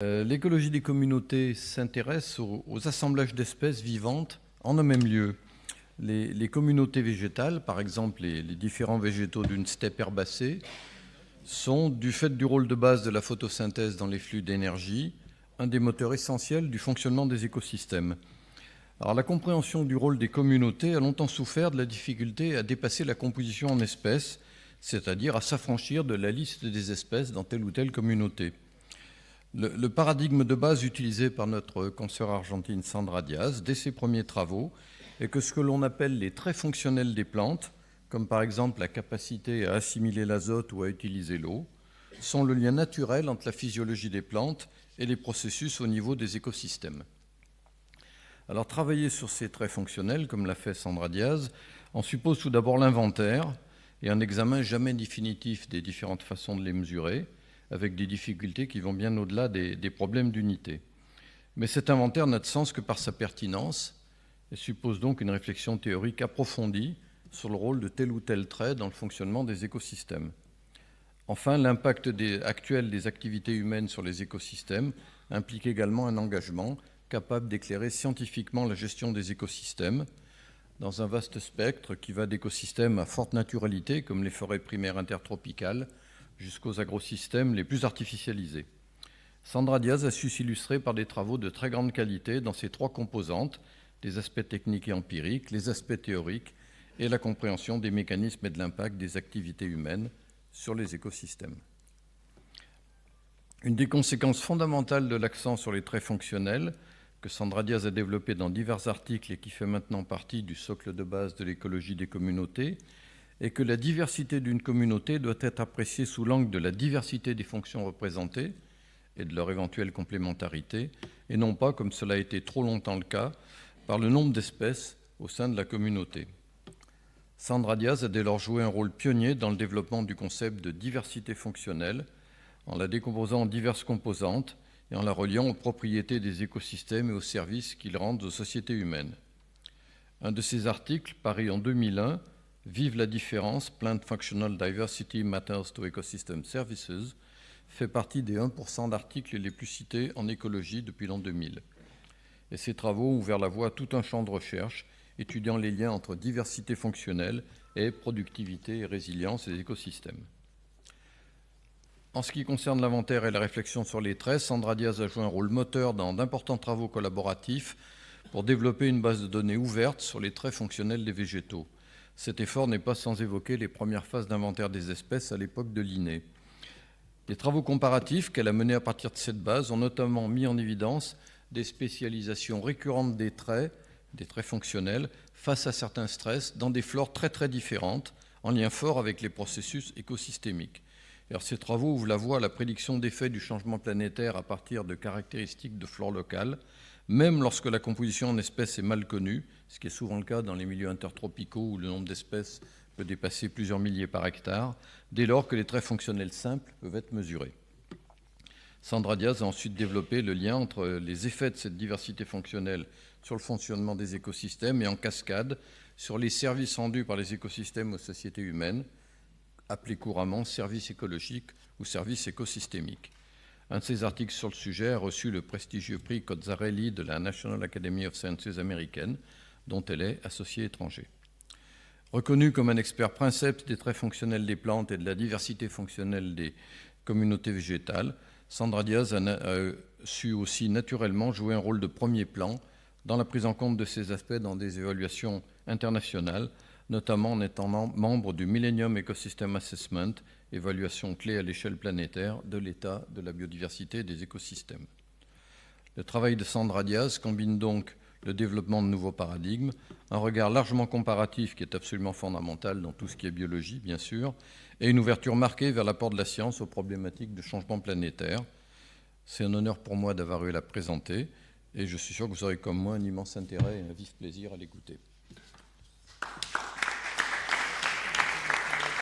L'écologie des communautés s'intéresse aux assemblages d'espèces vivantes en un même lieu. Les communautés végétales, par exemple les différents végétaux d'une steppe herbacée, sont, du fait du rôle de base de la photosynthèse dans les flux d'énergie, un des moteurs essentiels du fonctionnement des écosystèmes. Alors, la compréhension du rôle des communautés a longtemps souffert de la difficulté à dépasser la composition en espèces, c'est-à-dire à s'affranchir de la liste des espèces dans telle ou telle communauté. Le paradigme de base utilisé par notre consoeur argentine Sandra Diaz, dès ses premiers travaux, est que ce que l'on appelle les traits fonctionnels des plantes, comme par exemple la capacité à assimiler l'azote ou à utiliser l'eau, sont le lien naturel entre la physiologie des plantes et les processus au niveau des écosystèmes. Alors, travailler sur ces traits fonctionnels, comme l'a fait Sandra Diaz, en suppose tout d'abord l'inventaire et un examen jamais définitif des différentes façons de les mesurer, avec des difficultés qui vont bien au-delà des problèmes d'unité. Mais cet inventaire n'a de sens que par sa pertinence et suppose donc une réflexion théorique approfondie sur le rôle de tel ou tel trait dans le fonctionnement des écosystèmes. Enfin, l'impact actuel des activités humaines sur les écosystèmes implique également un engagement capable d'éclairer scientifiquement la gestion des écosystèmes dans un vaste spectre qui va d'écosystèmes à forte naturalité, comme les forêts primaires intertropicales, jusqu'aux agrosystèmes les plus artificialisés. Sandra Diaz a su s'illustrer par des travaux de très grande qualité dans ces trois composantes, les aspects techniques et empiriques, les aspects théoriques et la compréhension des mécanismes et de l'impact des activités humaines sur les écosystèmes. Une des conséquences fondamentales de l'accent sur les traits fonctionnels que Sandra Diaz a développé dans divers articles et qui fait maintenant partie du socle de base de l'écologie des communautés est que la diversité d'une communauté doit être appréciée sous l'angle de la diversité des fonctions représentées et de leur éventuelle complémentarité, et non pas, comme cela a été trop longtemps le cas, par le nombre d'espèces au sein de la communauté. Sandra Diaz a dès lors joué un rôle pionnier dans le développement du concept de diversité fonctionnelle, en la décomposant en diverses composantes et en la reliant aux propriétés des écosystèmes et aux services qu'ils rendent aux sociétés humaines. Un de ses articles, paru en 2001, Vive la différence, Plant Functional Diversity Matters to Ecosystem Services, fait partie des 1% d'articles les plus cités en écologie depuis l'an 2000. Et ces travaux ont ouvert la voie à tout un champ de recherche étudiant les liens entre diversité fonctionnelle et productivité et résilience des écosystèmes. En ce qui concerne l'inventaire et la réflexion sur les traits, Sandra Diaz a joué un rôle moteur dans d'importants travaux collaboratifs pour développer une base de données ouverte sur les traits fonctionnels des végétaux. Cet effort n'est pas sans évoquer les premières phases d'inventaire des espèces à l'époque de Linné. Les travaux comparatifs qu'elle a menés à partir de cette base ont notamment mis en évidence des spécialisations récurrentes des traits fonctionnels, face à certains stress dans des flores très très différentes, en lien fort avec les processus écosystémiques. Alors, ces travaux ouvrent la voie à la prédiction d'effets du changement planétaire à partir de caractéristiques de flore locales, même lorsque la composition en espèces est mal connue, ce qui est souvent le cas dans les milieux intertropicaux où le nombre d'espèces peut dépasser plusieurs milliers par hectare, dès lors que les traits fonctionnels simples peuvent être mesurés. Sandra Diaz a ensuite développé le lien entre les effets de cette diversité fonctionnelle sur le fonctionnement des écosystèmes et en cascade sur les services rendus par les écosystèmes aux sociétés humaines, appelés couramment services écologiques ou services écosystémiques. Un de ses articles sur le sujet a reçu le prestigieux prix Cozzarelli de la National Academy of Sciences américaine, dont elle est associée étranger. Reconnue comme un expert princeps des traits fonctionnels des plantes et de la diversité fonctionnelle des communautés végétales, Sandra Diaz a su aussi naturellement jouer un rôle de premier plan dans la prise en compte de ces aspects dans des évaluations internationales, notamment en étant membre du Millennium Ecosystem Assessment, évaluation clé à l'échelle planétaire de l'état de la biodiversité des écosystèmes. Le travail de Sandra Diaz combine donc le développement de nouveaux paradigmes, un regard largement comparatif qui est absolument fondamental dans tout ce qui est biologie, bien sûr, et une ouverture marquée vers l'apport de la science aux problématiques de changement planétaire. C'est un honneur pour moi d'avoir eu à la présenter, et je suis sûr que vous aurez comme moi un immense intérêt et un vif plaisir à l'écouter.